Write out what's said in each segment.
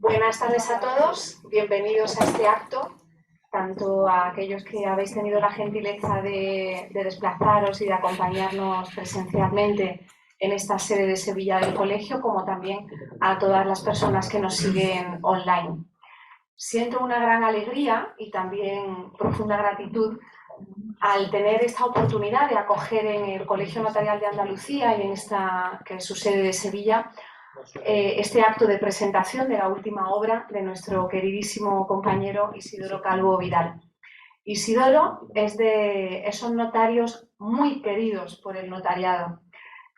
Buenas tardes a todos, bienvenidos a este acto, tanto a aquellos que habéis tenido la gentileza de desplazaros y de acompañarnos presencialmente en esta sede de Sevilla del colegio, como también a todas las personas que nos siguen online. Siento una gran alegría y también profunda gratitud al tener esta oportunidad de acoger en el Colegio Notarial de Andalucía y en esta, que es su sede de Sevilla, este acto de presentación de la última obra de nuestro queridísimo compañero Isidoro Calvo Vidal. Isidoro es de esos notarios muy queridos por el notariado.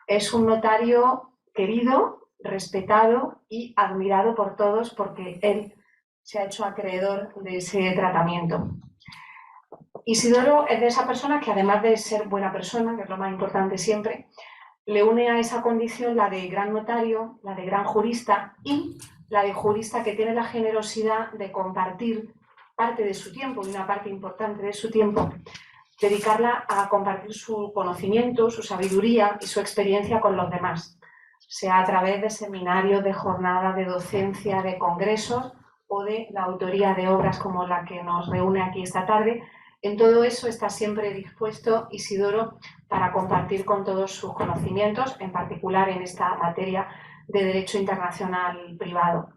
Es un notario querido, respetado y admirado por todos porque él se ha hecho acreedor de ese tratamiento. Isidoro es de esa persona que, además de ser buena persona, que es lo más importante siempre, le une a esa condición la de gran notario, la de gran jurista y la de jurista que tiene la generosidad de compartir parte de su tiempo, y una parte importante de su tiempo, dedicarla a compartir su conocimiento, su sabiduría y su experiencia con los demás, sea a través de seminarios, de jornadas, de docencia, de congresos o de la autoría de obras como la que nos reúne aquí esta tarde. En todo eso está siempre dispuesto Isidoro para compartir con todos sus conocimientos, en particular en esta materia de Derecho Internacional Privado.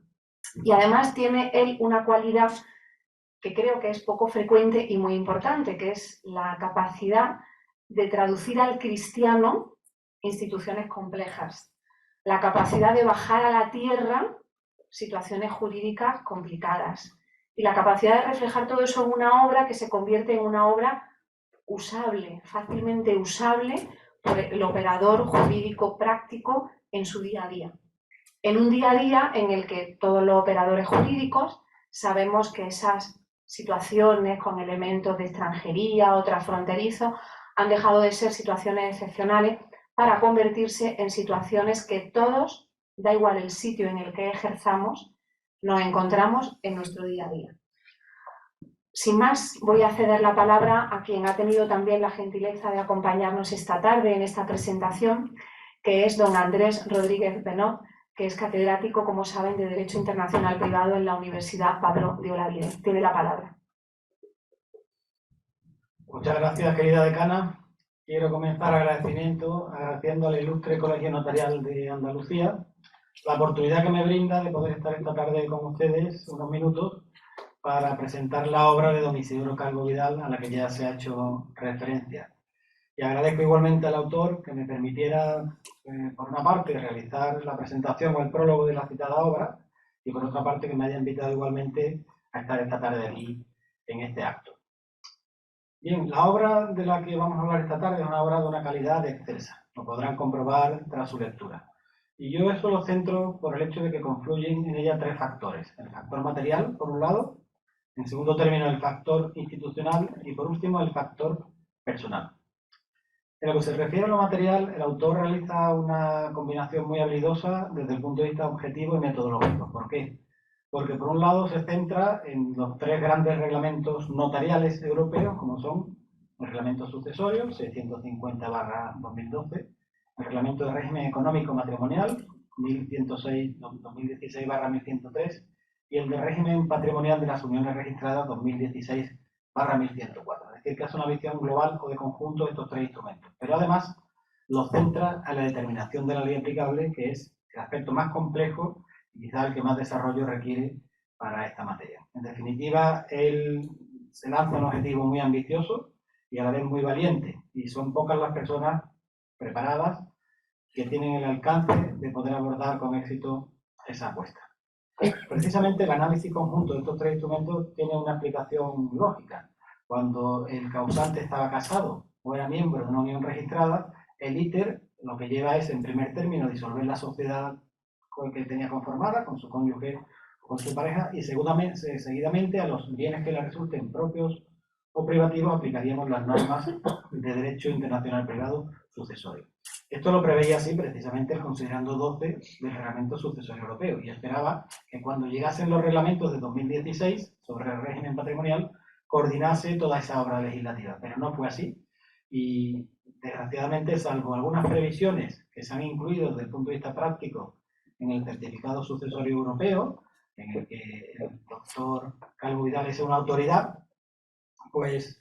Y además tiene él una cualidad que creo que es poco frecuente y muy importante, que es la capacidad de traducir al cristiano instituciones complejas, la capacidad de bajar a la tierra situaciones jurídicas complicadas y la capacidad de reflejar todo eso en una obra que se convierte en una obra usable, fácilmente usable por el operador jurídico práctico en su día a día. En un día a día en el que todos los operadores jurídicos sabemos que esas situaciones con elementos de extranjería o transfronterizo han dejado de ser situaciones excepcionales para convertirse en situaciones que todos, da igual el sitio en el que ejerzamos, nos encontramos en nuestro día a día. Sin más, voy a ceder la palabra a quien ha tenido también la gentileza de acompañarnos esta tarde en esta presentación, que es don Andrés Rodríguez Benó, que es catedrático, como saben, de Derecho Internacional Privado en la Universidad Pablo de Olavide. Tiene la palabra. Muchas gracias, querida decana. Quiero comenzar agradeciendo al ilustre Colegio Notarial de Andalucía la oportunidad que me brinda de poder estar esta tarde con ustedes unos minutos para presentar la obra de don Isidoro Calvo Vidal, a la que ya se ha hecho referencia. Y agradezco igualmente al autor que me permitiera, por una parte, realizar la presentación o el prólogo de la citada obra, y por otra parte, que me haya invitado igualmente a estar esta tarde aquí en este acto. Bien, la obra de la que vamos a hablar esta tarde es una obra de una calidad excelsa, lo podrán comprobar tras su lectura. Y yo eso lo centro por el hecho de que confluyen en ella tres factores. El factor material, por un lado, en segundo término el factor institucional y por último el factor personal. En lo que se refiere a lo material, el autor realiza una combinación muy habilidosa desde el punto de vista objetivo y metodológico. ¿Por qué? Porque por un lado se centra en los tres grandes reglamentos notariales europeos, como son el reglamento sucesorio, 650/2012, el reglamento de régimen económico matrimonial, 2016/1103, y el de régimen patrimonial de las uniones registradas, 2016/1104. Es decir, que hace una visión global o de conjunto de estos tres instrumentos. Pero además lo centra en la determinación de la ley aplicable, que es el aspecto más complejo y quizá el que más desarrollo requiere para esta materia. En definitiva, él se lanza un objetivo muy ambicioso y a la vez muy valiente, y son pocas las personas preparadas que tienen el alcance de poder abordar con éxito esa apuesta. Precisamente el análisis conjunto de estos tres instrumentos tiene una explicación lógica. Cuando el causante estaba casado o era miembro de una unión registrada, el ITER lo que lleva es, en primer término, disolver la sociedad que tenía conformada con su cónyuge o con su pareja, y seguidamente a los bienes que le resulten propios o privativos aplicaríamos las normas de derecho internacional privado sucesorio. Esto lo preveía así precisamente el considerando 12 del reglamento sucesorio europeo, y esperaba que cuando llegasen los reglamentos de 2016 sobre el régimen patrimonial coordinase toda esa obra legislativa, pero no fue así. Y desgraciadamente, salvo algunas previsiones que se han incluido desde el punto de vista práctico en el certificado sucesorio europeo, en el que el doctor Calvo Vidal es una autoridad, pues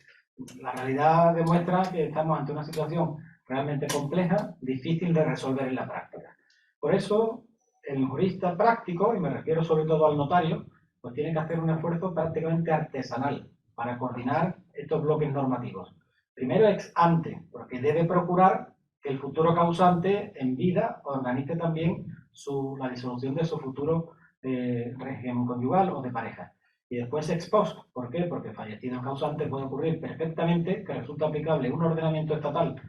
la realidad demuestra que estamos ante una situación realmente compleja, difícil de resolver en la práctica. Por eso, el jurista práctico, y me refiero sobre todo al notario, pues tiene que hacer un esfuerzo prácticamente artesanal para coordinar estos bloques normativos. Primero ex ante, porque debe procurar que el futuro causante en vida organice también la disolución de su futuro régimen conyugal o de pareja. Y después ex post. ¿Por qué? Porque fallecido el causante puede ocurrir perfectamente que resulta aplicable un ordenamiento estatal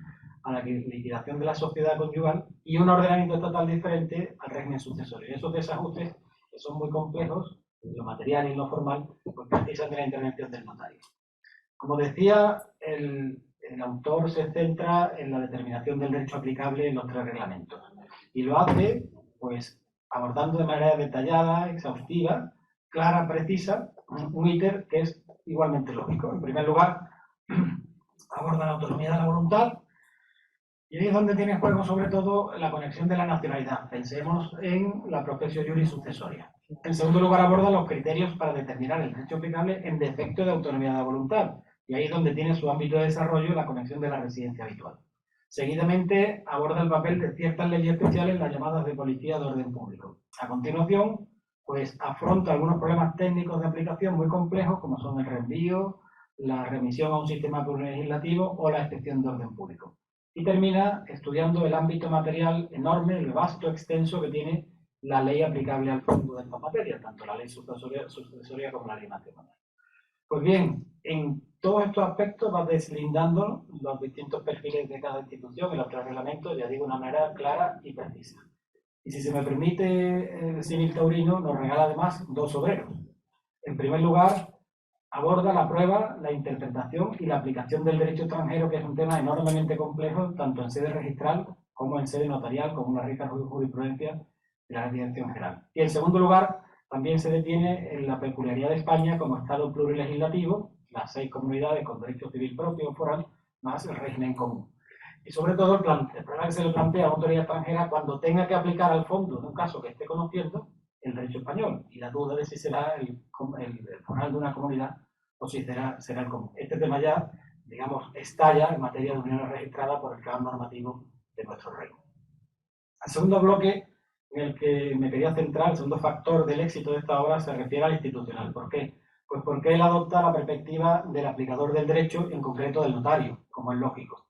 a la liquidación de la sociedad conyugal y un ordenamiento estatal diferente al régimen sucesorio. Y esos desajustes, que son muy complejos, lo material y lo formal, pues precisan de la intervención del notario. Como decía, el autor se centra en la determinación del derecho aplicable en los tres reglamentos. Y lo hace, pues, abordando de manera detallada, exhaustiva, clara, precisa, un íter que es igualmente lógico. En primer lugar, aborda la autonomía de la voluntad, y ahí es donde tiene en juego sobre todo la conexión de la nacionalidad. Pensemos en la profesión juris sucesoria. En segundo lugar, aborda los criterios para determinar el derecho aplicable en defecto de autonomía de la voluntad. Y ahí es donde tiene su ámbito de desarrollo la conexión de la residencia habitual. Seguidamente, aborda el papel de ciertas leyes especiales, las llamadas de policía de orden público. A continuación, pues afronta algunos problemas técnicos de aplicación muy complejos, como son el reenvío, la remisión a un sistema plurilegislativo o la excepción de orden público. Y termina estudiando el ámbito material enorme, el vasto, extenso que tiene la ley aplicable al fondo de esta materia, tanto la ley sucesoria como la ley matrimonial. Pues bien, en todos estos aspectos va deslindando los distintos perfiles de cada institución y los tres reglamentos, ya digo, de una manera clara y precisa. Y si se me permite, el símil taurino nos regala además dos obreros. En primer lugar, aborda la prueba, la interpretación y la aplicación del derecho extranjero, que es un tema enormemente complejo, tanto en sede registral como en sede notarial, con una rica jurisprudencia de la Dirección General. Y en segundo lugar, también se detiene en la peculiaridad de España como Estado plurilegislativo, las 6 comunidades con derecho civil propio o foral, más el régimen común. Y sobre todo el problema que se le plantea a la autoridad extranjera cuando tenga que aplicar al fondo, en un caso que esté conociendo, el derecho español, y la duda de si será el foral de una comunidad o si será el común. Este tema ya, digamos, estalla en materia de uniones registradas por el canon normativo de nuestro reino. El segundo bloque en el que me quería centrar, el segundo factor del éxito de esta obra, se refiere al institucional. ¿Por qué? Pues porque él adopta la perspectiva del aplicador del derecho, en concreto del notario, como es lógico.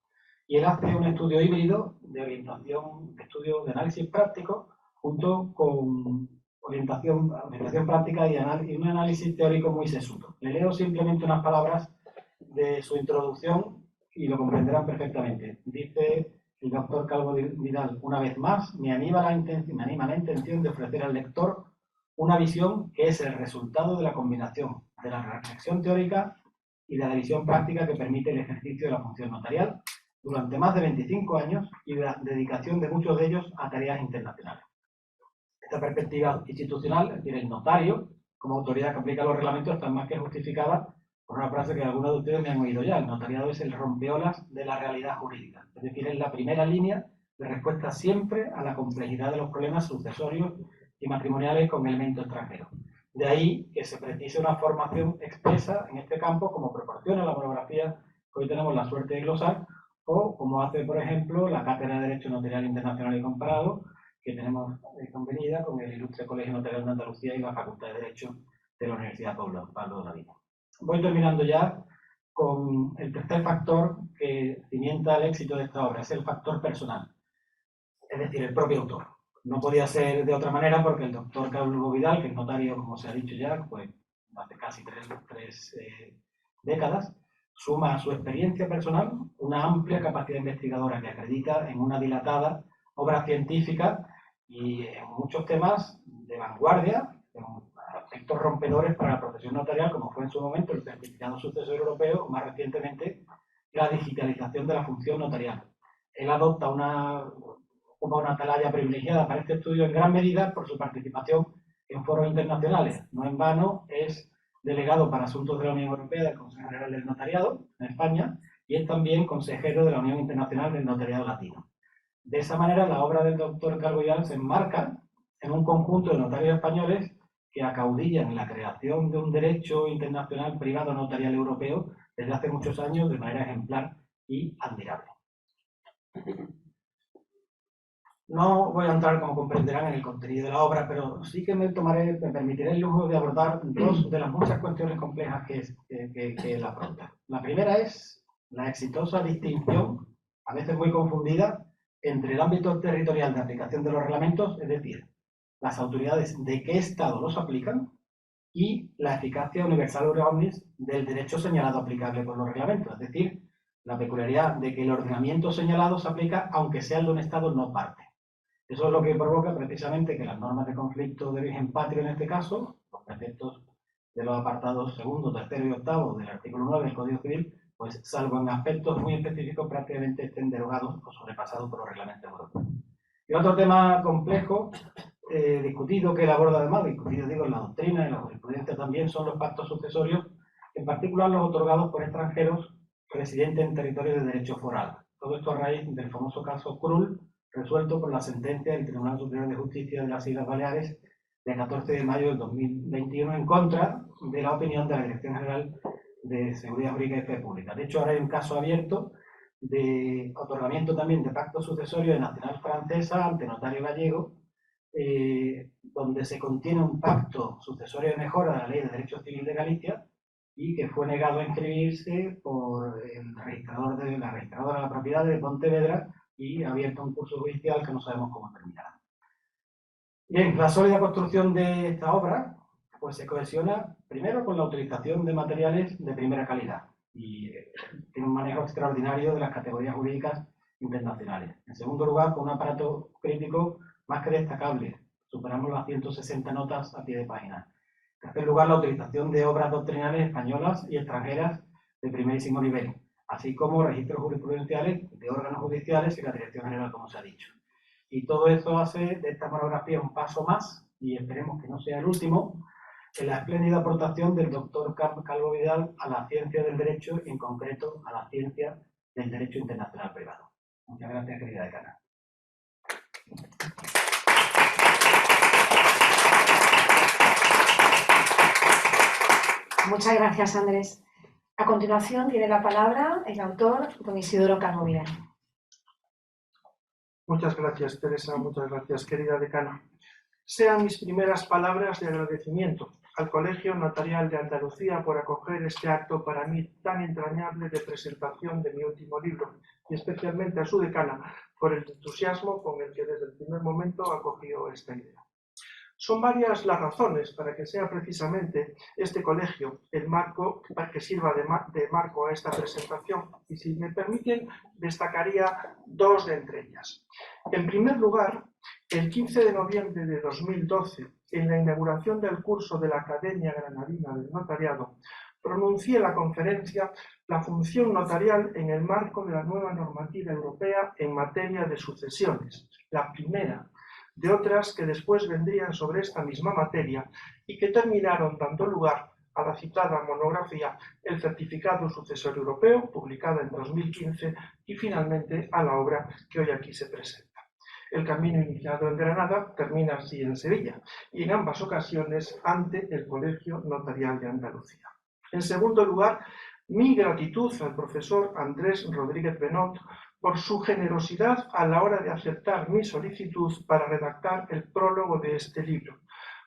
Y él hace un estudio híbrido de orientación, de estudio de análisis práctico, junto con orientación práctica y un análisis teórico muy sesudo. Le leo simplemente unas palabras de su introducción y lo comprenderán perfectamente. Dice el doctor Calvo Vidal: una vez más, me anima la intención de ofrecer al lector una visión que es el resultado de la combinación de la reflexión teórica y de la visión práctica que permite el ejercicio de la función notarial durante más de 25 años y la dedicación de muchos de ellos a tareas internacionales. Esta perspectiva institucional, es decir, el notario, como autoridad que aplica los reglamentos, está más que justificada por una frase que algunos de ustedes me han oído ya: el notariado es el rompeolas de la realidad jurídica. Es decir, es la primera línea de respuesta siempre a la complejidad de los problemas sucesorios y matrimoniales con elementos extranjeros. De ahí que se precise una formación expresa en este campo, como proporciona la monografía que hoy tenemos la suerte de glosar, o como hace, por ejemplo, la Cátedra de Derecho Notarial Internacional y Comparado, que tenemos convenida con el Ilustre Colegio Notarial de Andalucía y la Facultad de Derecho de la Universidad Pablo David. Voy terminando ya con el tercer factor que cimienta el éxito de esta obra, es el factor personal, es decir, el propio autor. No podía ser de otra manera porque el doctor Calvo Vidal, que es notario, como se ha dicho ya, pues hace casi tres décadas, suma a su experiencia personal una amplia capacidad investigadora que acredita en una dilatada obra científica y en muchos temas de vanguardia, en aspectos rompedores para la profesión notarial, como fue en su momento el certificado sucesorio europeo, o más recientemente la digitalización de la función notarial. Él adopta una atalaya privilegiada para este estudio en gran medida por su participación en foros internacionales. No en vano es delegado para asuntos de la Unión Europea del Consejo General del Notariado en España y es también consejero de la Unión Internacional del Notariado Latino. De esa manera, la obra del doctor Calvo Vidal se enmarca en un conjunto de notarios españoles que acaudillan la creación de un derecho internacional privado notarial europeo desde hace muchos años de manera ejemplar y admirable. No voy a entrar, como comprenderán, en el contenido de la obra, pero sí que me permitiré el lujo de abordar dos de las muchas cuestiones complejas que la afronta. La primera es la exitosa distinción, a veces muy confundida, entre el ámbito territorial de aplicación de los reglamentos, es decir, las autoridades de qué Estado los aplican, y la eficacia universal omnis del derecho señalado aplicable por los reglamentos, es decir, la peculiaridad de que el ordenamiento señalado se aplica aunque sea el de un Estado no parte. Eso es lo que provoca precisamente que las normas de conflicto de origen patrio en este caso, los preceptos de los apartados segundo, tercero y octavo del artículo 9 del Código Civil, pues salvo en aspectos muy específicos prácticamente estén derogados o sobrepasados por los reglamentos europeos. Y otro tema complejo, discutido, que él aborda además, discutido digo en la doctrina y en la jurisprudencia también, son los pactos sucesorios, en particular los otorgados por extranjeros residentes en territorio de derecho foral. Todo esto a raíz del famoso caso Krull, resuelto por la sentencia del Tribunal Superior de Justicia de las Islas Baleares de 14 de mayo del 2021 en contra de la opinión de la Dirección General de Seguridad Jurídica y Fe Pública. De hecho, ahora hay un caso abierto de otorgamiento también de pacto sucesorio de nacional francesa ante notario gallego, donde se contiene un pacto sucesorio de mejora de la Ley de Derecho Civil de Galicia y que fue negado a inscribirse por el registrador de la registradora de la propiedad de Pontevedra y ha abierto un curso judicial que no sabemos cómo terminará. Bien, la sólida construcción de esta obra pues se cohesiona primero con la utilización de materiales de primera calidad y tiene un manejo extraordinario de las categorías jurídicas internacionales. En segundo lugar, con un aparato crítico más que destacable, superamos las 160 notas a pie de página. En tercer lugar, la utilización de obras doctrinales españolas y extranjeras de primerísimo nivel, así como registros jurisprudenciales de órganos judiciales y la Dirección General, como se ha dicho. Y todo esto hace de esta monografía un paso más, y esperemos que no sea el último, en la espléndida aportación del doctor Calvo Vidal a la ciencia del derecho, y en concreto a la ciencia del derecho internacional privado. Muchas gracias, querida decana. Muchas gracias, Andrés. A continuación tiene la palabra el autor, don Isidoro Calvo Vidal. Muchas gracias, Teresa. Muchas gracias, querida decana. Sean mis primeras palabras de agradecimiento al Colegio Notarial de Andalucía por acoger este acto para mí tan entrañable de presentación de mi último libro, y especialmente a su decana por el entusiasmo con el que desde el primer momento acogió esta idea. Son varias las razones para que sea precisamente este colegio el marco para que sirva de marco a esta presentación, y si me permiten destacaría dos de entre ellas. En primer lugar, el 15 de noviembre de 2012, en la inauguración del curso de la Academia Granadina del Notariado, pronuncié en la conferencia la función notarial en el marco de la nueva normativa europea en materia de sucesiones, la primera de otras que después vendrían sobre esta misma materia y que terminaron dando lugar a la citada monografía El Certificado Sucesorio Europeo, publicada en 2015, y finalmente a la obra que hoy aquí se presenta. El camino iniciado en Granada termina así en Sevilla, y en ambas ocasiones ante el Colegio Notarial de Andalucía. En segundo lugar, mi gratitud al profesor Andrés Rodríguez Benot por su generosidad a la hora de aceptar mi solicitud para redactar el prólogo de este libro,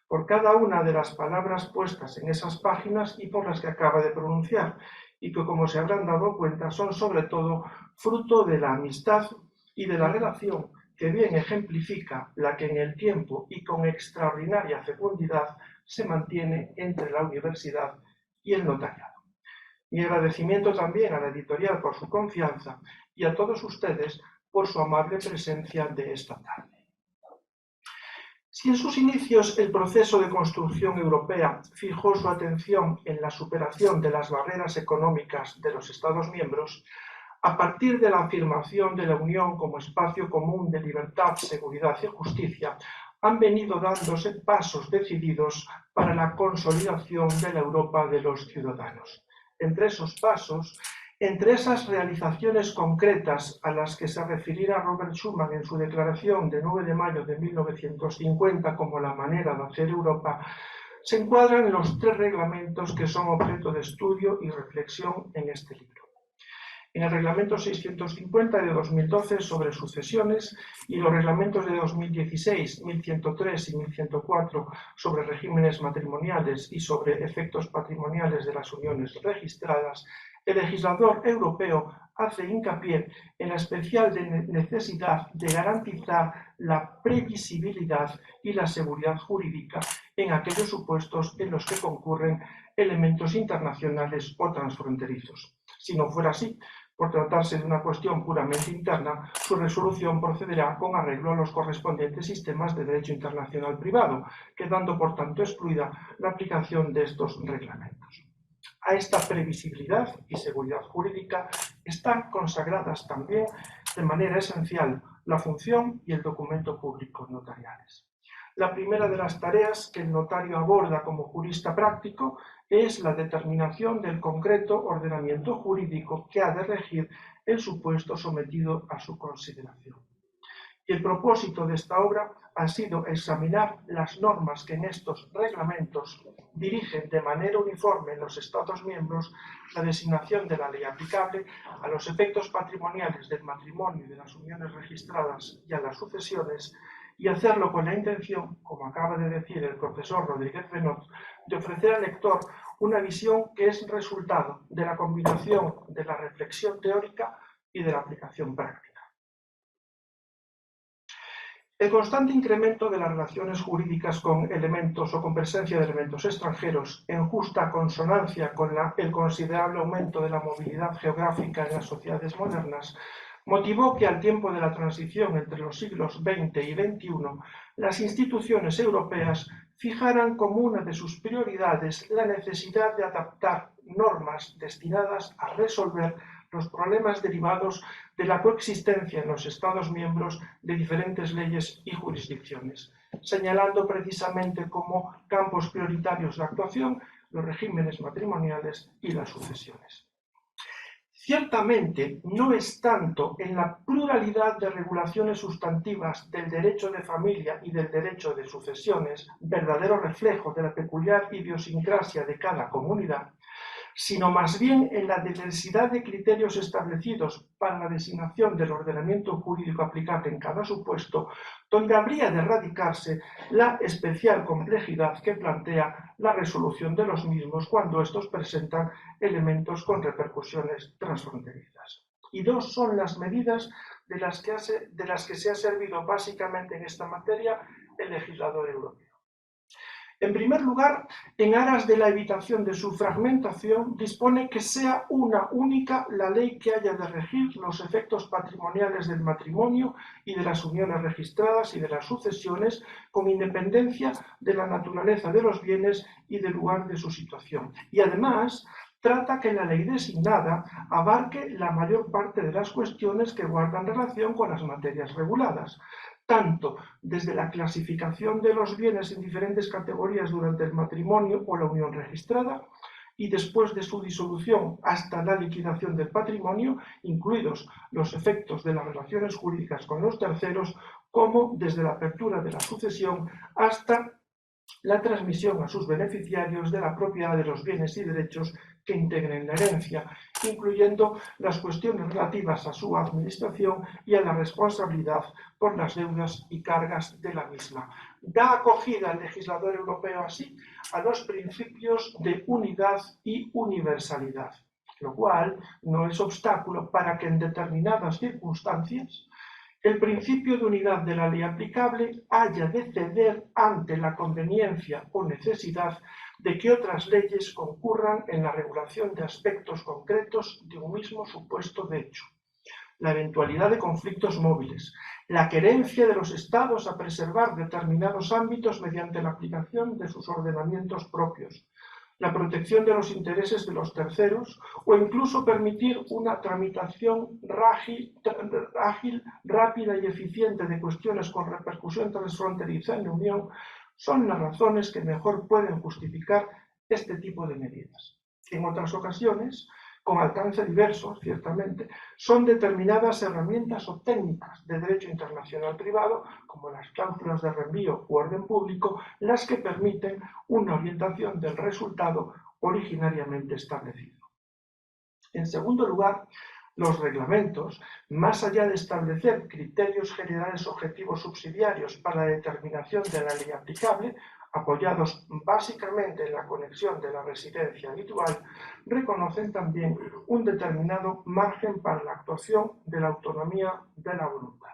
por cada una de las palabras puestas en esas páginas y por las que acaba de pronunciar, y que, como se habrán dado cuenta, son sobre todo fruto de la amistad y de la relación que bien ejemplifica la que en el tiempo y con extraordinaria fecundidad se mantiene entre la universidad y el notariado. Mi agradecimiento también a la editorial por su confianza y a todos ustedes por su amable presencia de esta tarde. Si en sus inicios el proceso de construcción europea fijó su atención en la superación de las barreras económicas de los Estados miembros, a partir de la afirmación de la Unión como espacio común de libertad, seguridad y justicia, han venido dándose pasos decididos para la consolidación de la Europa de los ciudadanos. Entre esos pasos, entre esas realizaciones concretas a las que se referirá Robert Schuman en su declaración de 9 de mayo de 1950 como la manera de hacer Europa, se encuadran en los 3 reglamentos que son objeto de estudio y reflexión en este libro. En el Reglamento 650 de 2012 sobre sucesiones y los reglamentos de 2016, 1103 y 1104 sobre regímenes matrimoniales y sobre efectos patrimoniales de las uniones registradas, el legislador europeo hace hincapié en la especial necesidad de garantizar la previsibilidad y la seguridad jurídica en aquellos supuestos en los que concurren elementos internacionales o transfronterizos. Si no fuera así, por tratarse de una cuestión puramente interna, su resolución procederá con arreglo a los correspondientes sistemas de derecho internacional privado, quedando por tanto excluida la aplicación de estos reglamentos. A esta previsibilidad y seguridad jurídica están consagradas también de manera esencial la función y el documento público notariales. La primera de las tareas que el notario aborda como jurista práctico es la determinación del concreto ordenamiento jurídico que ha de regir el supuesto sometido a su consideración. Y el propósito de esta obra ha sido examinar las normas que en estos reglamentos dirigen de manera uniforme en los Estados miembros la designación de la ley aplicable a los efectos patrimoniales del matrimonio y de las uniones registradas y a las sucesiones, y hacerlo con la intención, como acaba de decir el profesor Rodríguez Benot, de ofrecer al lector una visión que es resultado de la combinación de la reflexión teórica y de la aplicación práctica. El constante incremento de las relaciones jurídicas con elementos o con presencia de elementos extranjeros, en justa consonancia con el considerable aumento de la movilidad geográfica en las sociedades modernas, motivó que al tiempo de la transición entre los siglos XX y XXI, las instituciones europeas fijaran como una de sus prioridades la necesidad de adaptar normas destinadas a resolver los problemas derivados de la coexistencia en los Estados miembros de diferentes leyes y jurisdicciones, señalando precisamente como campos prioritarios de actuación los regímenes matrimoniales y las sucesiones. Ciertamente, no es tanto en la pluralidad de regulaciones sustantivas del derecho de familia y del derecho de sucesiones, verdadero reflejo de la peculiar idiosincrasia de cada comunidad, sino más bien en la diversidad de criterios establecidos para la designación del ordenamiento jurídico aplicable en cada supuesto, donde habría de radicarse la especial complejidad que plantea la resolución de los mismos cuando estos presentan elementos con repercusiones transfronterizas. Y 2 son las medidas de las que se ha servido básicamente en esta materia el legislador europeo. En primer lugar, en aras de la evitación de su fragmentación, dispone que sea una única la ley que haya de regir los efectos patrimoniales del matrimonio y de las uniones registradas y de las sucesiones, con independencia de la naturaleza de los bienes y del lugar de su situación. Y además, trata que la ley designada abarque la mayor parte de las cuestiones que guardan relación con las materias reguladas, tanto desde la clasificación de los bienes en diferentes categorías durante el matrimonio o la unión registrada y después de su disolución hasta la liquidación del patrimonio, incluidos los efectos de las relaciones jurídicas con los terceros, como desde la apertura de la sucesión hasta la transmisión a sus beneficiarios de la propiedad de los bienes y derechos que integren la herencia, incluyendo las cuestiones relativas a su administración y a la responsabilidad por las deudas y cargas de la misma. Da acogida el legislador europeo así a los principios de unidad y universalidad, lo cual no es obstáculo para que en determinadas circunstancias el principio de unidad de la ley aplicable haya de ceder ante la conveniencia o necesidad de que otras leyes concurran en la regulación de aspectos concretos de un mismo supuesto de hecho. La eventualidad de conflictos móviles, la querencia de los Estados a preservar determinados ámbitos mediante la aplicación de sus ordenamientos propios, la protección de los intereses de los terceros o incluso permitir una tramitación ágil, rápida y eficiente de cuestiones con repercusión transfronteriza en la Unión son las razones que mejor pueden justificar este tipo de medidas. En otras ocasiones, con alcance diverso, ciertamente, son determinadas herramientas o técnicas de derecho internacional privado, como las cláusulas de reenvío u orden público, las que permiten una orientación del resultado originariamente establecido. En segundo lugar, los reglamentos, más allá de establecer criterios generales objetivos subsidiarios para la determinación de la ley aplicable, apoyados básicamente en la conexión de la residencia habitual, reconocen también un determinado margen para la actuación de la autonomía de la voluntad.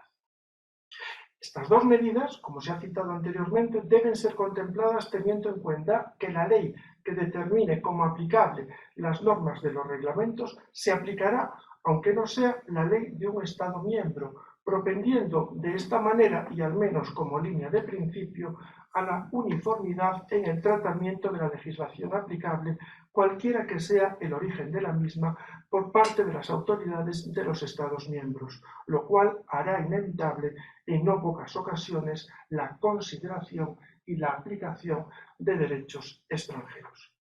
Estas dos medidas, como se ha citado anteriormente, deben ser contempladas teniendo en cuenta que la ley que determine como aplicable las normas de los reglamentos se aplicará aunque no sea la ley de un Estado miembro, propendiendo de esta manera, y al menos como línea de principio, a la uniformidad en el tratamiento de la legislación aplicable, cualquiera que sea el origen de la misma, por parte de las autoridades de los Estados miembros, lo cual hará inevitable en no pocas ocasiones la consideración y la aplicación de derechos extranjeros.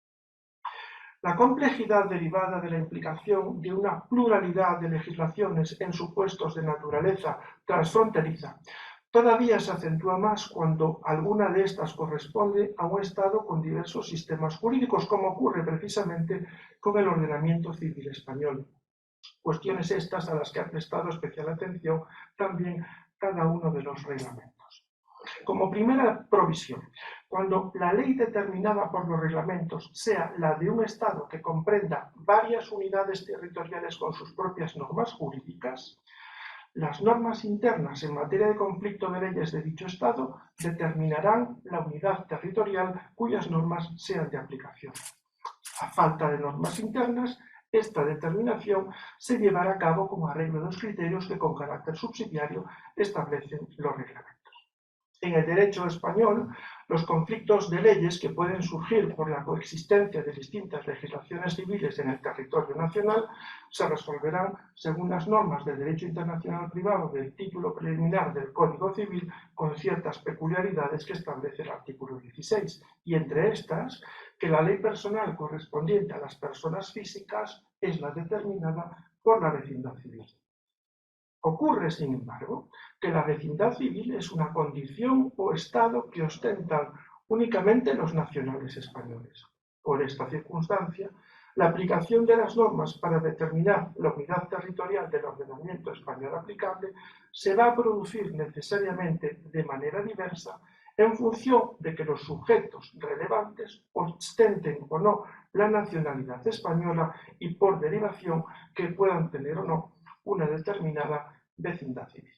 La complejidad derivada de la implicación de una pluralidad de legislaciones en supuestos de naturaleza transfronteriza todavía se acentúa más cuando alguna de estas corresponde a un Estado con diversos sistemas jurídicos, como ocurre precisamente con el ordenamiento civil español. Cuestiones estas a las que ha prestado especial atención también cada uno de los reglamentos. Como primera provisión, cuando la ley determinada por los reglamentos sea la de un Estado que comprenda varias unidades territoriales con sus propias normas jurídicas, las normas internas en materia de conflicto de leyes de dicho Estado determinarán la unidad territorial cuyas normas sean de aplicación. A falta de normas internas, esta determinación se llevará a cabo como arreglo de los criterios que con carácter subsidiario establecen los reglamentos. En el derecho español, los conflictos de leyes que pueden surgir por la coexistencia de distintas legislaciones civiles en el territorio nacional se resolverán según las normas del derecho internacional privado del título preliminar del Código Civil, con ciertas peculiaridades que establece el artículo 16, y entre estas, que la ley personal correspondiente a las personas físicas es la determinada por la vecindad civil. Ocurre, sin embargo, que la vecindad civil es una condición o estado que ostentan únicamente los nacionales españoles. Por esta circunstancia, la aplicación de las normas para determinar la unidad territorial del ordenamiento español aplicable se va a producir necesariamente de manera diversa en función de que los sujetos relevantes ostenten o no la nacionalidad española y, por derivación, que puedan tener o no una determinada vecindad civil.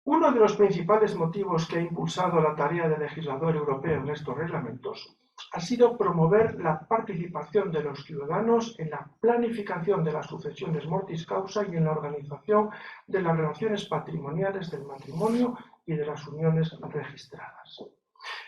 Uno de los principales motivos que ha impulsado la tarea del legislador europeo en estos reglamentos ha sido promover la participación de los ciudadanos en la planificación de las sucesiones mortis causa y en la organización de las relaciones patrimoniales del matrimonio y de las uniones registradas.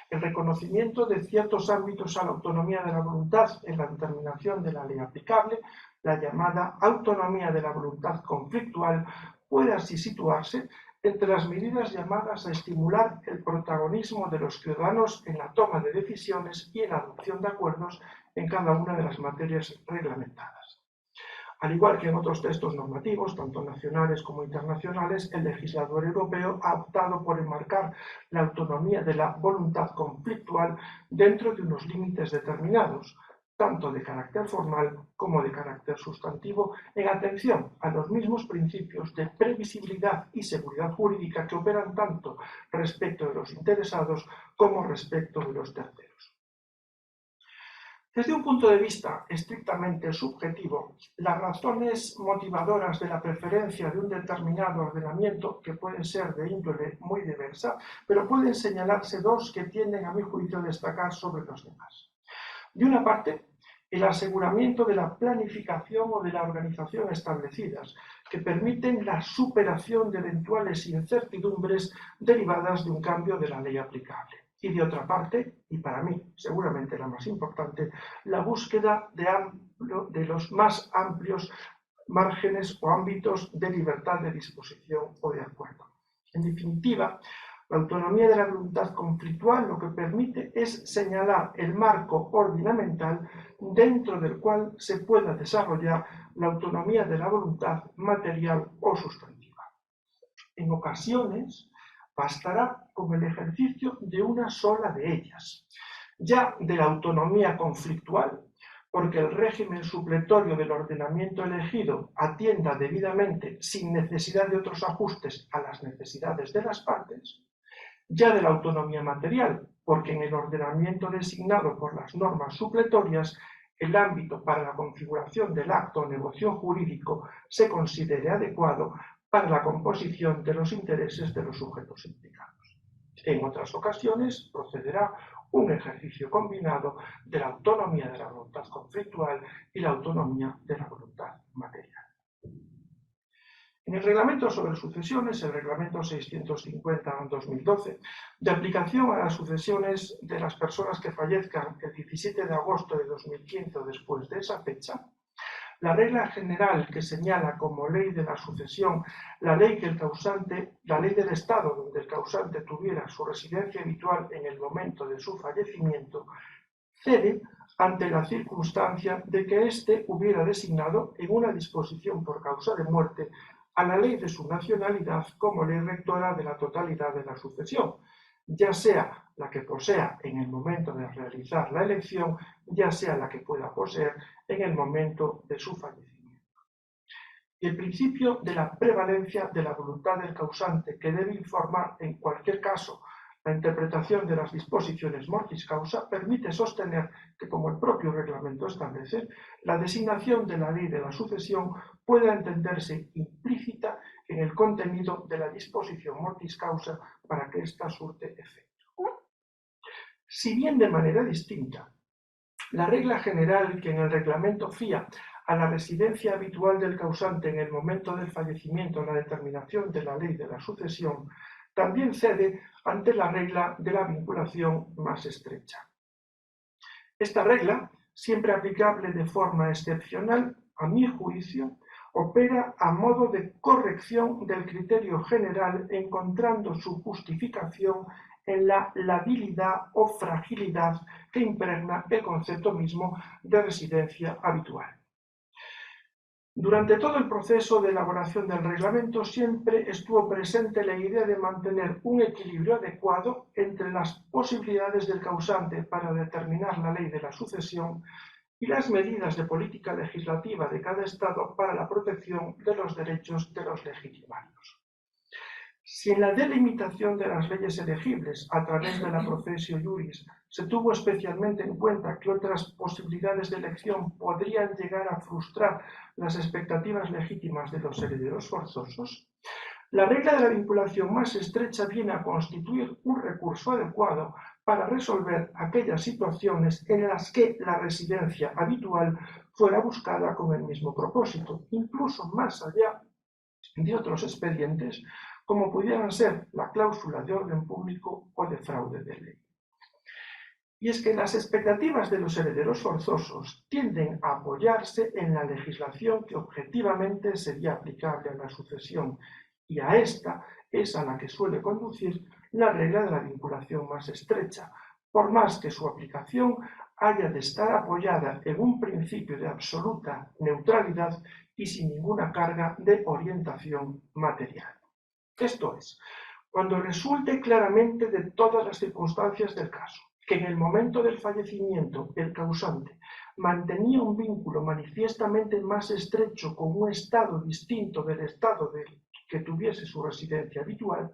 El reconocimiento de ciertos ámbitos a la autonomía de la voluntad en la determinación de la ley aplicable, la llamada autonomía de la voluntad conflictual, puede así situarse entre las medidas llamadas a estimular el protagonismo de los ciudadanos en la toma de decisiones y en la adopción de acuerdos en cada una de las materias reglamentadas. Al igual que en otros textos normativos, tanto nacionales como internacionales, el legislador europeo ha optado por enmarcar la autonomía de la voluntad conflictual dentro de unos límites determinados, tanto de carácter formal como de carácter sustantivo, en atención a los mismos principios de previsibilidad y seguridad jurídica que operan tanto respecto de los interesados como respecto de los terceros. Desde un punto de vista estrictamente subjetivo, las razones motivadoras de la preferencia de un determinado ordenamiento, que pueden ser de índole muy diversa, pero pueden señalarse dos que tienden, a mi juicio, a destacar sobre los demás. De una parte, el aseguramiento de la planificación o de la organización establecidas, que permiten la superación de eventuales incertidumbres derivadas de un cambio de la ley aplicable. Y de otra parte, y para mí seguramente la más importante, la búsqueda de los más amplios márgenes o ámbitos de libertad de disposición o de acuerdo. En definitiva, La autonomía de la voluntad conflictual lo que permite es señalar el marco ordinamental dentro del cual se pueda desarrollar la autonomía de la voluntad material o sustantiva. En ocasiones, bastará con el ejercicio de una sola de ellas, ya de la autonomía conflictual, porque el régimen supletorio del ordenamiento elegido atienda debidamente, sin necesidad de otros ajustes, a las necesidades de las partes, ya de la autonomía material, porque en el ordenamiento designado por las normas supletorias, el ámbito para la configuración del acto o negocio jurídico se considere adecuado para la composición de los intereses de los sujetos implicados. En otras ocasiones procederá un ejercicio combinado de la autonomía de la voluntad conflictual y la autonomía de la voluntad material. En el Reglamento sobre Sucesiones, el Reglamento 650/2012, de aplicación a las sucesiones de las personas que fallezcan el 17 de agosto de 2015 o después de esa fecha, la regla general que señala como ley de la sucesión la ley del Estado donde el causante tuviera su residencia habitual en el momento de su fallecimiento, cede ante la circunstancia de que éste hubiera designado en una disposición por causa de muerte a la ley de su nacionalidad como ley rectora de la totalidad de la sucesión, ya sea la que posea en el momento de realizar la elección, ya sea la que pueda poseer en el momento de su fallecimiento. Y el principio de la prevalencia de la voluntad del causante, que debe informar en cualquier caso la interpretación de las disposiciones mortis causa, permite sostener que, como el propio reglamento establece, la designación de la ley de la sucesión pueda entenderse implícita en el contenido de la disposición mortis causa para que ésta surte efecto. Si bien de manera distinta, la regla general que en el reglamento fía a la residencia habitual del causante en el momento del fallecimiento en la determinación de la ley de la sucesión, también cede ante la regla de la vinculación más estrecha. Esta regla, siempre aplicable de forma excepcional, a mi juicio, opera a modo de corrección del criterio general, encontrando su justificación en la labilidad o fragilidad que impregna el concepto mismo de residencia habitual. Durante todo el proceso de elaboración del reglamento siempre estuvo presente la idea de mantener un equilibrio adecuado entre las posibilidades del causante para determinar la ley de la sucesión y las medidas de política legislativa de cada Estado para la protección de los derechos de los legitimarios. Si en la delimitación de las leyes elegibles a través de la processio iuris se tuvo especialmente en cuenta que otras posibilidades de elección podrían llegar a frustrar las expectativas legítimas de los herederos forzosos, la regla de la vinculación más estrecha viene a constituir un recurso adecuado para resolver aquellas situaciones en las que la residencia habitual fuera buscada con el mismo propósito, incluso más allá de otros expedientes, como pudieran ser la cláusula de orden público o de fraude de ley. Y es que las expectativas de los herederos forzosos tienden a apoyarse en la legislación que objetivamente sería aplicable a la sucesión, y a esta es a la que suele conducir la regla de la vinculación más estrecha, por más que su aplicación haya de estar apoyada en un principio de absoluta neutralidad y sin ninguna carga de orientación material. Esto es, cuando resulte claramente de todas las circunstancias del caso que en el momento del fallecimiento el causante mantenía un vínculo manifiestamente más estrecho con un estado distinto del estado del que tuviese su residencia habitual,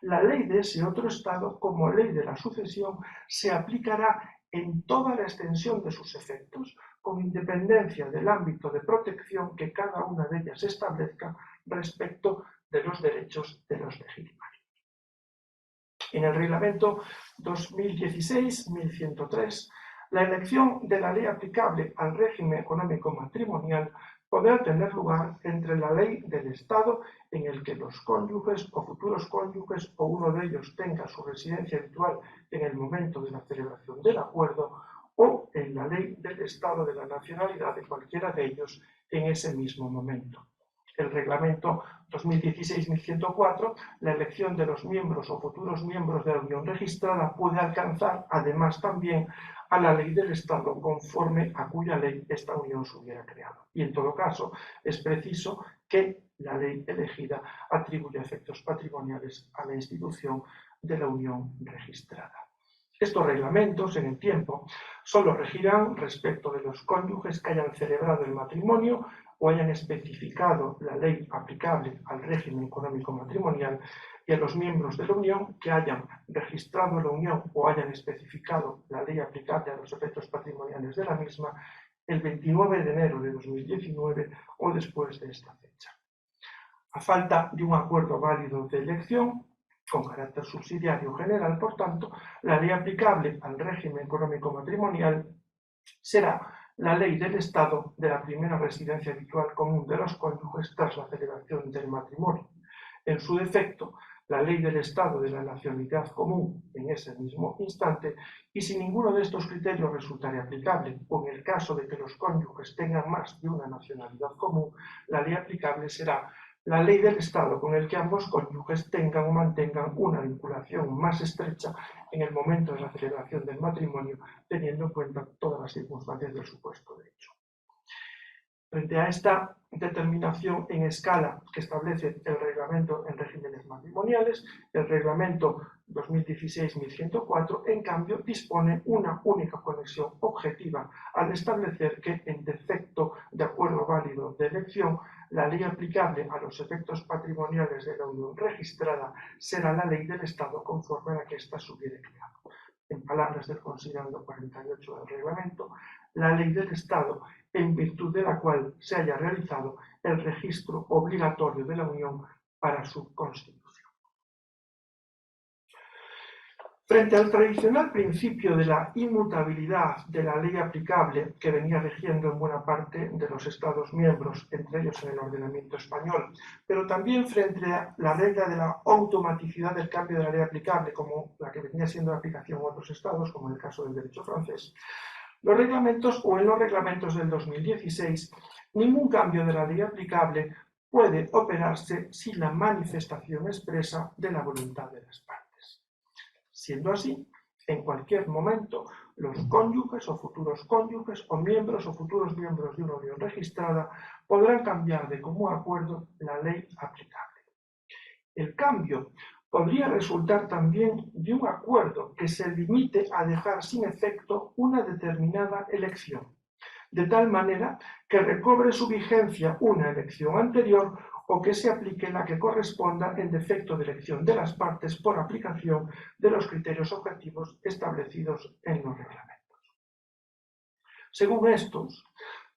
la ley de ese otro estado, como ley de la sucesión, se aplicará en toda la extensión de sus efectos, con independencia del ámbito de protección que cada una de ellas establezca respecto de los derechos de los legitimarios. En el Reglamento 2016-1103, la elección de la ley aplicable al régimen económico matrimonial podrá tener lugar entre la ley del Estado en el que los cónyuges o futuros cónyuges o uno de ellos tenga su residencia habitual en el momento de la celebración del acuerdo, o en la ley del Estado de la nacionalidad de cualquiera de ellos en ese mismo momento. el Reglamento 2016-1104, la elección de los miembros o futuros miembros de la Unión registrada puede alcanzar, además, también a la ley del Estado conforme a cuya ley esta Unión se hubiera creado. Y en todo caso, es preciso que la ley elegida atribuya efectos patrimoniales a la institución de la Unión registrada. Estos reglamentos, en el tiempo, solo regirán respecto de los cónyuges que hayan celebrado el matrimonio o hayan especificado la ley aplicable al régimen económico matrimonial, y a los miembros de la Unión que hayan registrado la Unión o hayan especificado la ley aplicable a los efectos patrimoniales de la misma el 29 de enero de 2019 o después de esta fecha. A falta de un acuerdo válido de elección, con carácter subsidiario general, por tanto, la ley aplicable al régimen económico matrimonial será la ley del Estado de la primera residencia habitual común de los cónyuges tras la celebración del matrimonio. En su defecto, la ley del Estado de la nacionalidad común en ese mismo instante, y si ninguno de estos criterios resultare aplicable, o en el caso de que los cónyuges tengan más de una nacionalidad común, la ley aplicable será la ley del Estado con el que ambos cónyuges tengan o mantengan una vinculación más estrecha en el momento de la celebración del matrimonio, teniendo en cuenta todas las circunstancias del supuesto derecho. Frente a esta determinación en escala que establece el reglamento en regímenes matrimoniales, el reglamento 2016-1104, en cambio, dispone una única conexión objetiva al establecer que, en defecto de acuerdo válido de elección, la ley aplicable a los efectos patrimoniales de la Unión registrada será la ley del Estado conforme a la que ésta se hubiere creado. En palabras del considerando 48 del reglamento, la ley del Estado en virtud de la cual se haya realizado el registro obligatorio de la Unión para su constitución. Frente al tradicional principio de la inmutabilidad de la ley aplicable que venía rigiendo en buena parte de los Estados miembros, entre ellos en el ordenamiento español, pero también frente a la regla de la automaticidad del cambio de la ley aplicable, como la que venía siendo de aplicación en otros Estados, como en el caso del derecho francés, los reglamentos o en los reglamentos del 2016, ningún cambio de la ley aplicable puede operarse sin la manifestación expresa de la voluntad de las partes. Siendo así, en cualquier momento, los cónyuges o futuros cónyuges o miembros o futuros miembros de una unión registrada podrán cambiar de común acuerdo la ley aplicable. El cambio podría resultar también de un acuerdo que se limite a dejar sin efecto una determinada elección, de tal manera que recobre su vigencia una elección anterior o que se aplique la que corresponda en defecto de elección de las partes por aplicación de los criterios objetivos establecidos en los reglamentos. Según estos,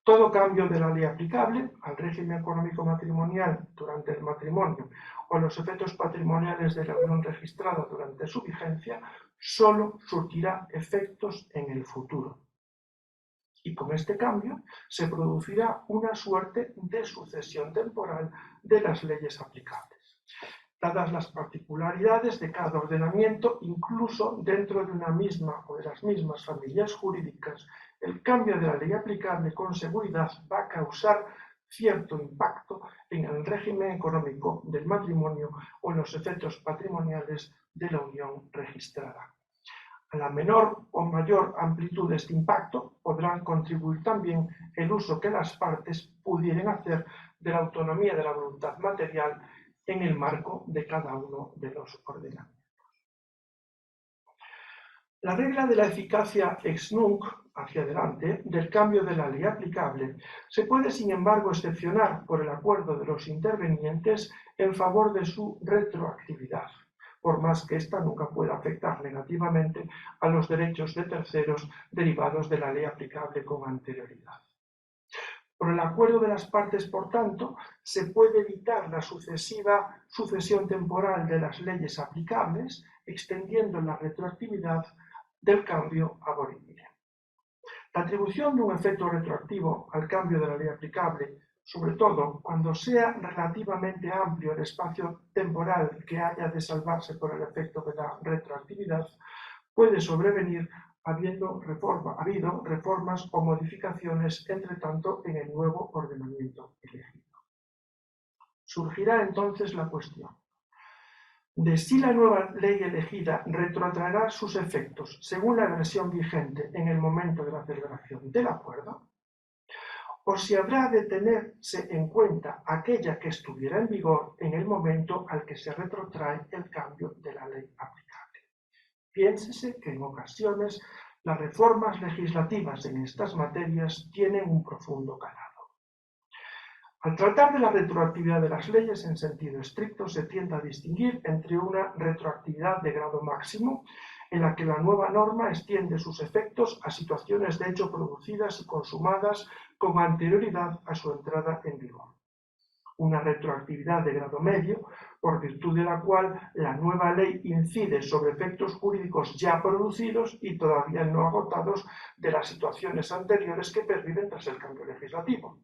todo cambio de la ley aplicable al régimen económico matrimonial durante el matrimonio o los efectos patrimoniales de la unión registrada durante su vigencia solo surtirá efectos en el futuro. Y con este cambio se producirá una suerte de sucesión temporal de las leyes aplicables. Dadas las particularidades de cada ordenamiento, incluso dentro de una misma o de las mismas familias jurídicas, el cambio de la ley aplicable con seguridad va a causar cierto impacto en el régimen económico del matrimonio o en los efectos patrimoniales de la unión registrada. A la menor o mayor amplitud de este impacto podrán contribuir también el uso que las partes pudieran hacer de la autonomía de la voluntad material en el marco de cada uno de los ordenamientos. La regla de la eficacia ex nunc, hacia adelante, del cambio de la ley aplicable, se puede sin embargo excepcionar por el acuerdo de los intervenientes en favor de su retroactividad, por más que ésta nunca pueda afectar negativamente a los derechos de terceros derivados de la ley aplicable con anterioridad. Por el acuerdo de las partes, por tanto, se puede evitar la sucesiva sucesión temporal de las leyes aplicables, extendiendo la retroactividad del cambio ab origine. La atribución de un efecto retroactivo al cambio de la ley aplicable, sobre todo cuando sea relativamente amplio el espacio temporal que haya de salvarse por el efecto de la retroactividad, puede sobrevenir habido reformas o modificaciones, entre tanto, en el nuevo ordenamiento elegido. Surgirá entonces la cuestión de si la nueva ley elegida retrotraerá sus efectos según la versión vigente en el momento de la celebración del acuerdo, o si habrá de tenerse en cuenta aquella que estuviera en vigor en el momento al que se retrotrae el cambio de la ley aplicable. Piénsese que en ocasiones las reformas legislativas en estas materias tienen un profundo calado. Al tratar de la retroactividad de las leyes en sentido estricto, se tiende a distinguir entre una retroactividad de grado máximo, en la que la nueva norma extiende sus efectos a situaciones de hecho producidas y consumadas con anterioridad a su entrada en vigor. Una retroactividad de grado medio, por virtud de la cual la nueva ley incide sobre efectos jurídicos ya producidos y todavía no agotados de las situaciones anteriores que perviven tras el cambio legislativo.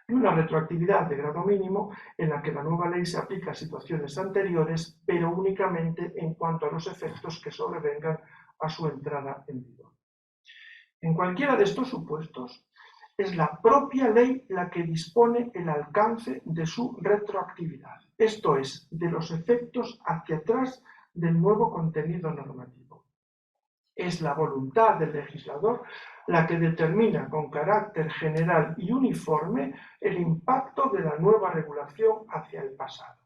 Y una retroactividad de grado mínimo en la que la nueva ley se aplica a situaciones anteriores, pero únicamente en cuanto a los efectos que sobrevengan a su entrada en vigor. En cualquiera de estos supuestos, es la propia ley la que dispone el alcance de su retroactividad, esto es, de los efectos hacia atrás del nuevo contenido normativo. Es la voluntad del legislador la que determina con carácter general y uniforme el impacto de la nueva regulación hacia el pasado.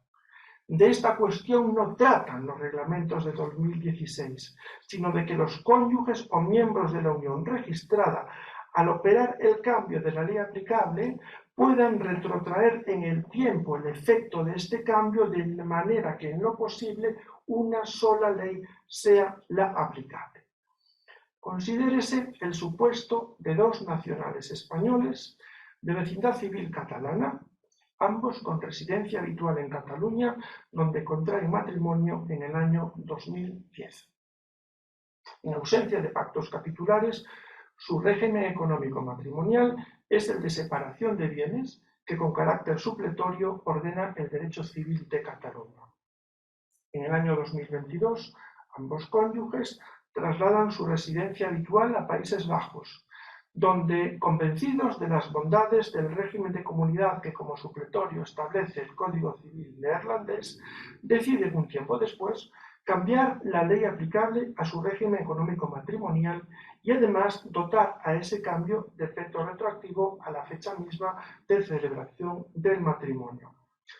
De esta cuestión no tratan los reglamentos de 2016, sino de que los cónyuges o miembros de la unión registrada, al operar el cambio de la ley aplicable, puedan retrotraer en el tiempo el efecto de este cambio de manera que en lo posible una sola ley sea la aplicable. Considérese el supuesto de dos nacionales españoles de vecindad civil catalana, ambos con residencia habitual en Cataluña, donde contraen matrimonio en el año 2010. En ausencia de pactos capitulares, su régimen económico matrimonial es el de separación de bienes que con carácter supletorio ordena el derecho civil de Cataluña. En el año 2022, ambos cónyuges trasladan su residencia habitual a Países Bajos, donde, convencidos de las bondades del régimen de comunidad que como supletorio establece el Código Civil neerlandés, deciden un tiempo después cambiar la ley aplicable a su régimen económico matrimonial y además dotar a ese cambio de efecto retroactivo a la fecha misma de celebración del matrimonio.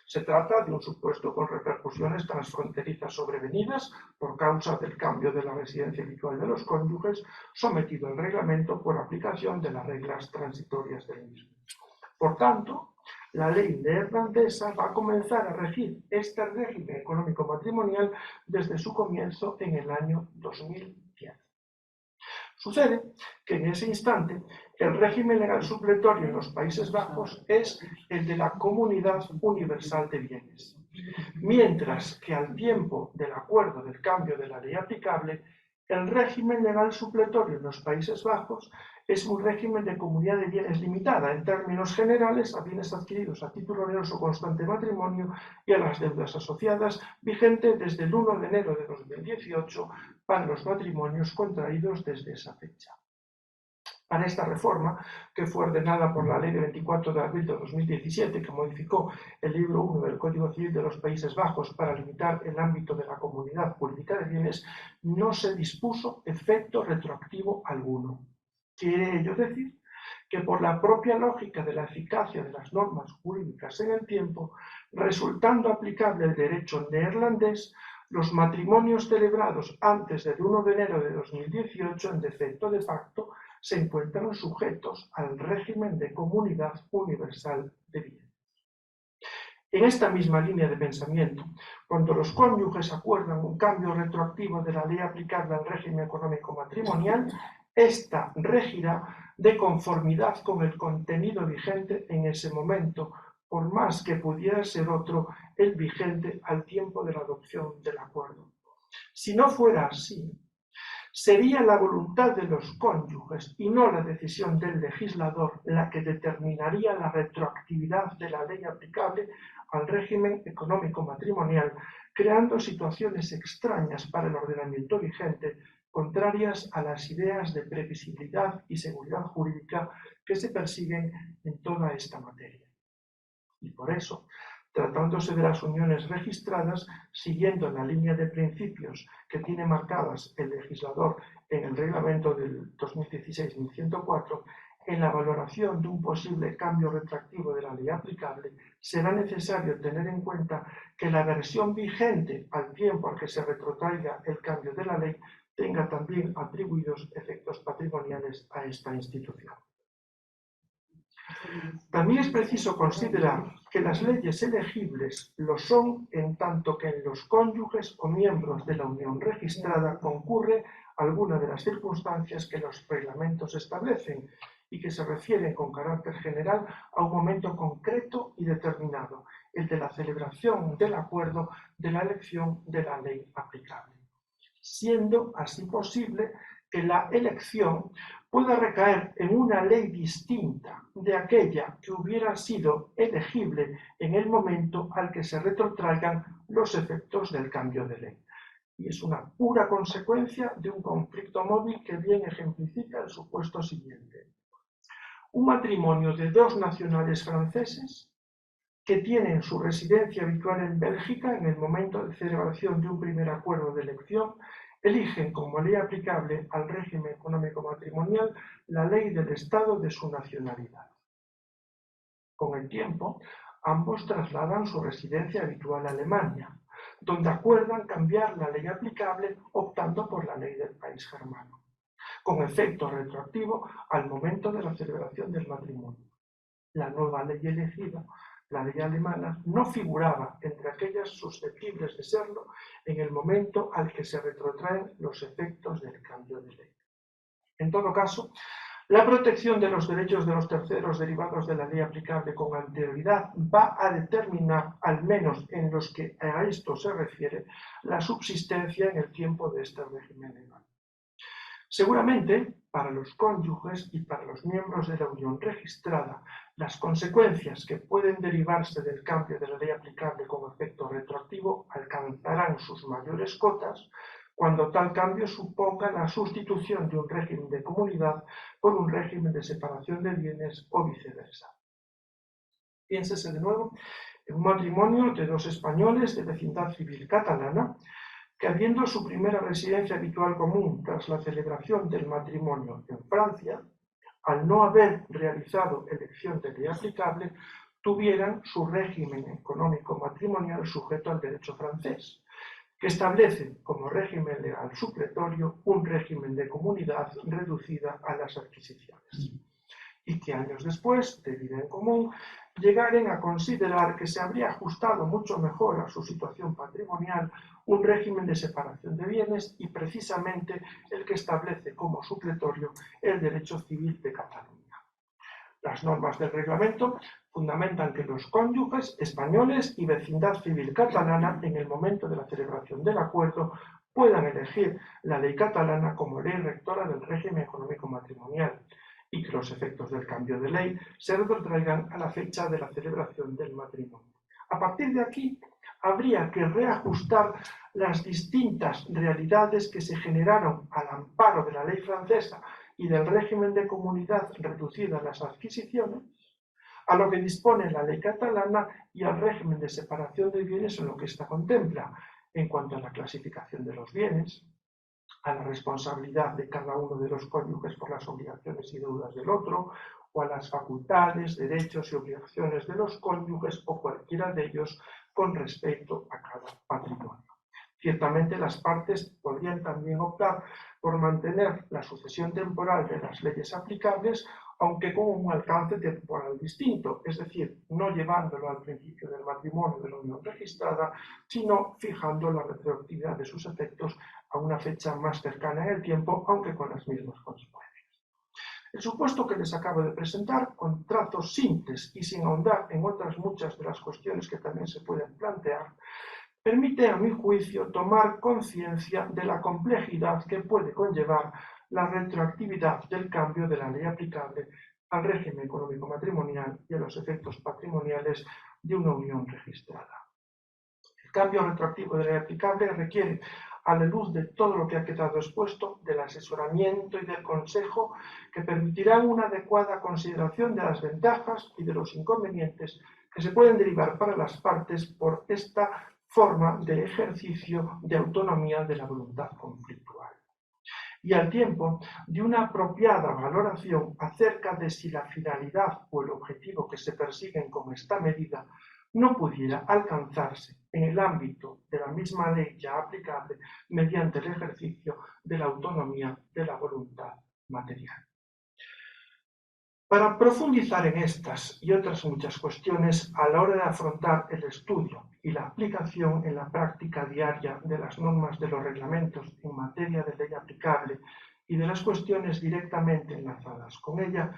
Se trata de un supuesto con repercusiones transfronterizas sobrevenidas por causa del cambio de la residencia habitual de los cónyuges, sometido al reglamento por aplicación de las reglas transitorias del mismo. Por tanto, la ley neerlandesa va a comenzar a regir este régimen económico matrimonial desde su comienzo en el año 2010. Sucede que en ese instante el régimen legal supletorio en los Países Bajos es el de la Comunidad Universal de Bienes, mientras que al tiempo del acuerdo del cambio de la ley aplicable, el régimen legal supletorio en los Países Bajos es un régimen de comunidad de bienes limitada, en términos generales, a bienes adquiridos a título oneroso constante matrimonio y a las deudas asociadas, vigente desde el 1 de enero de 2018 para los matrimonios contraídos desde esa fecha. Para esta reforma, que fue ordenada por la Ley de 24 de abril de 2017, que modificó el libro 1 del Código Civil de los Países Bajos para limitar el ámbito de la comunidad jurídica de bienes, no se dispuso efecto retroactivo alguno. Quiere ello decir que por la propia lógica de la eficacia de las normas jurídicas en el tiempo, resultando aplicable el derecho neerlandés, los matrimonios celebrados antes del 1 de enero de 2018 en defecto de pacto se encuentran sujetos al régimen de comunidad universal de bienes. En esta misma línea de pensamiento, cuando los cónyuges acuerdan un cambio retroactivo de la ley aplicable al régimen económico matrimonial, esta regirá de conformidad con el contenido vigente en ese momento, por más que pudiera ser otro el vigente al tiempo de la adopción del acuerdo. Si no fuera así, sería la voluntad de los cónyuges y no la decisión del legislador la que determinaría la retroactividad de la ley aplicable al régimen económico matrimonial, creando situaciones extrañas para el ordenamiento vigente, contrarias a las ideas de previsibilidad y seguridad jurídica que se persiguen en toda esta materia. Y por eso, tratándose de las uniones registradas, siguiendo la línea de principios que tiene marcadas el legislador en el reglamento del 2016-1104, en la valoración de un posible cambio retroactivo de la ley aplicable, será necesario tener en cuenta que la versión vigente al tiempo al que se retrotraiga el cambio de la ley tenga también atribuidos efectos patrimoniales a esta institución. También es preciso considerar que las leyes elegibles lo son en tanto que en los cónyuges o miembros de la unión registrada concurre alguna de las circunstancias que los reglamentos establecen y que se refieren con carácter general a un momento concreto y determinado, el de la celebración del acuerdo de la elección de la ley aplicable, siendo así posible que la elección pueda recaer en una ley distinta de aquella que hubiera sido elegible en el momento al que se retrotraigan los efectos del cambio de ley. Y es una pura consecuencia de un conflicto móvil que bien ejemplifica el supuesto siguiente. Un matrimonio de dos nacionales franceses que tienen su residencia habitual en Bélgica en el momento de celebración de un primer acuerdo de elección, eligen como ley aplicable al régimen económico matrimonial la ley del Estado de su nacionalidad. Con el tiempo, ambos trasladan su residencia habitual a Alemania, donde acuerdan cambiar la ley aplicable optando por la ley del país germano, con efecto retroactivo al momento de la celebración del matrimonio. La nueva ley elegida, la ley alemana, no figuraba entre aquellas susceptibles de serlo en el momento al que se retrotraen los efectos del cambio de ley. En todo caso, la protección de los derechos de los terceros derivados de la ley aplicable con anterioridad va a determinar, al menos en los que a esto se refiere, la subsistencia en el tiempo de este régimen legal. Seguramente, para los cónyuges y para los miembros de la unión registrada, las consecuencias que pueden derivarse del cambio de la ley aplicable con efecto retroactivo alcanzarán sus mayores cotas cuando tal cambio suponga la sustitución de un régimen de comunidad por un régimen de separación de bienes o viceversa. Piénsese de nuevo en un matrimonio de dos españoles de vecindad civil catalana que, habiendo su primera residencia habitual común tras la celebración del matrimonio en Francia, al no haber realizado elección de ley aplicable, tuvieran su régimen económico matrimonial sujeto al derecho francés, que establece como régimen legal supletorio un régimen de comunidad reducida a las adquisiciones, y que años después, de vida en común, llegaren a considerar que se habría ajustado mucho mejor a su situación patrimonial un régimen de separación de bienes y precisamente el que establece como supletorio el derecho civil de Cataluña. Las normas del reglamento fundamentan que los cónyuges españoles y vecindad civil catalana, en el momento de la celebración del acuerdo, puedan elegir la ley catalana como ley rectora del régimen económico matrimonial, y que los efectos del cambio de ley se retrotraigan a la fecha de la celebración del matrimonio. A partir de aquí, habría que reajustar las distintas realidades que se generaron al amparo de la ley francesa y del régimen de comunidad reducida a las adquisiciones, a lo que dispone la ley catalana y al régimen de separación de bienes en lo que ésta contempla, en cuanto a la clasificación de los bienes, a la responsabilidad de cada uno de los cónyuges por las obligaciones y deudas del otro, o a las facultades, derechos y obligaciones de los cónyuges o cualquiera de ellos con respecto a cada patrimonio. Ciertamente las partes podrían también optar por mantener la sucesión temporal de las leyes aplicables, aunque con un alcance temporal distinto, es decir, no llevándolo al principio del matrimonio de la unión registrada, sino fijando la retroactividad de sus efectos a una fecha más cercana en el tiempo, aunque con las mismas consecuencias. El supuesto que les acabo de presentar, con trazos simples y sin ahondar en otras muchas de las cuestiones que también se pueden plantear, permite, a mi juicio, tomar conciencia de la complejidad que puede conllevar la retroactividad del cambio de la ley aplicable al régimen económico matrimonial y a los efectos patrimoniales de una unión registrada. El cambio retroactivo de la ley aplicable requiere, a la luz de todo lo que ha quedado expuesto, del asesoramiento y del consejo que permitirán una adecuada consideración de las ventajas y de los inconvenientes que se pueden derivar para las partes por esta forma de ejercicio de autonomía de la voluntad conflictual. Y al tiempo de una apropiada valoración acerca de si la finalidad o el objetivo que se persiguen con esta medida no pudiera alcanzarse en el ámbito de la misma ley ya aplicable mediante el ejercicio de la autonomía de la voluntad material. Para profundizar en estas y otras muchas cuestiones a la hora de afrontar el estudio y la aplicación en la práctica diaria de las normas de los reglamentos en materia de ley aplicable y de las cuestiones directamente enlazadas con ella,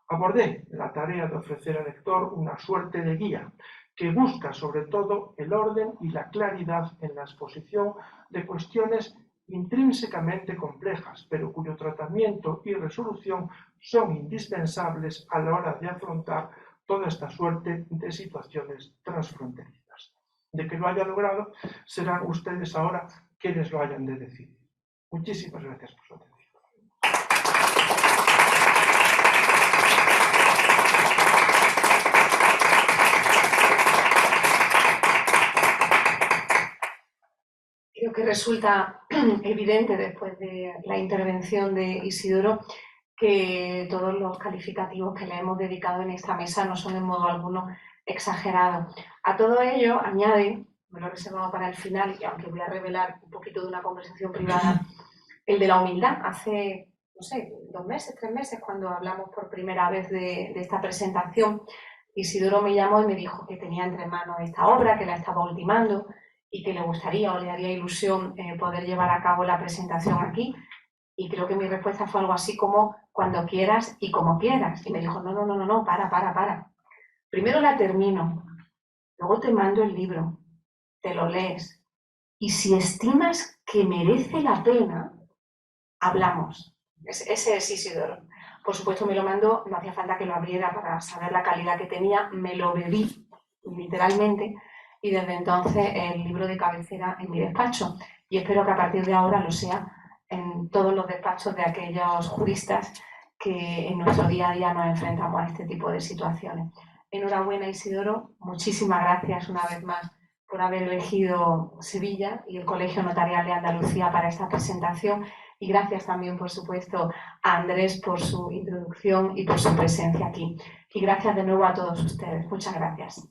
abordé la tarea de ofrecer al lector una suerte de guía que busca sobre todo el orden y la claridad en la exposición de cuestiones intrínsecamente complejas, pero cuyo tratamiento y resolución son indispensables a la hora de afrontar toda esta suerte de situaciones transfronterizas. De que lo haya logrado, serán ustedes ahora quienes lo hayan de decidir. Muchísimas gracias por su atención. Creo que resulta evidente después de la intervención de Isidoro que todos los calificativos que le hemos dedicado en esta mesa no son en modo alguno exagerados. A todo ello añade, me lo he reservado para el final, y aunque voy a revelar un poquito de una conversación privada, el de la humildad. Hace, no sé, 2 meses, 3 meses, cuando hablamos por primera vez de esta presentación, Isidoro me llamó y me dijo que tenía entre manos esta obra, que la estaba ultimando y que le gustaría o le haría ilusión poder llevar a cabo la presentación aquí. Y creo que mi respuesta fue algo así como cuando quieras y como quieras. Y me dijo, no, para. Primero la termino, luego te mando el libro, te lo lees. Y si estimas que merece la pena, hablamos. Ese es Isidoro. Por supuesto me lo mandó, no hacía falta que lo abriera para saber la calidad que tenía, me lo bebí literalmente y desde entonces el libro de cabecera en mi despacho. Y espero que a partir de ahora lo sea en todos los despachos de aquellos juristas que en nuestro día a día nos enfrentamos a este tipo de situaciones. Enhorabuena, Isidoro, muchísimas gracias una vez más por haber elegido Sevilla y el Colegio Notarial de Andalucía para esta presentación y gracias también, por supuesto, a Andrés por su introducción y por su presencia aquí. Y gracias de nuevo a todos ustedes. Muchas gracias.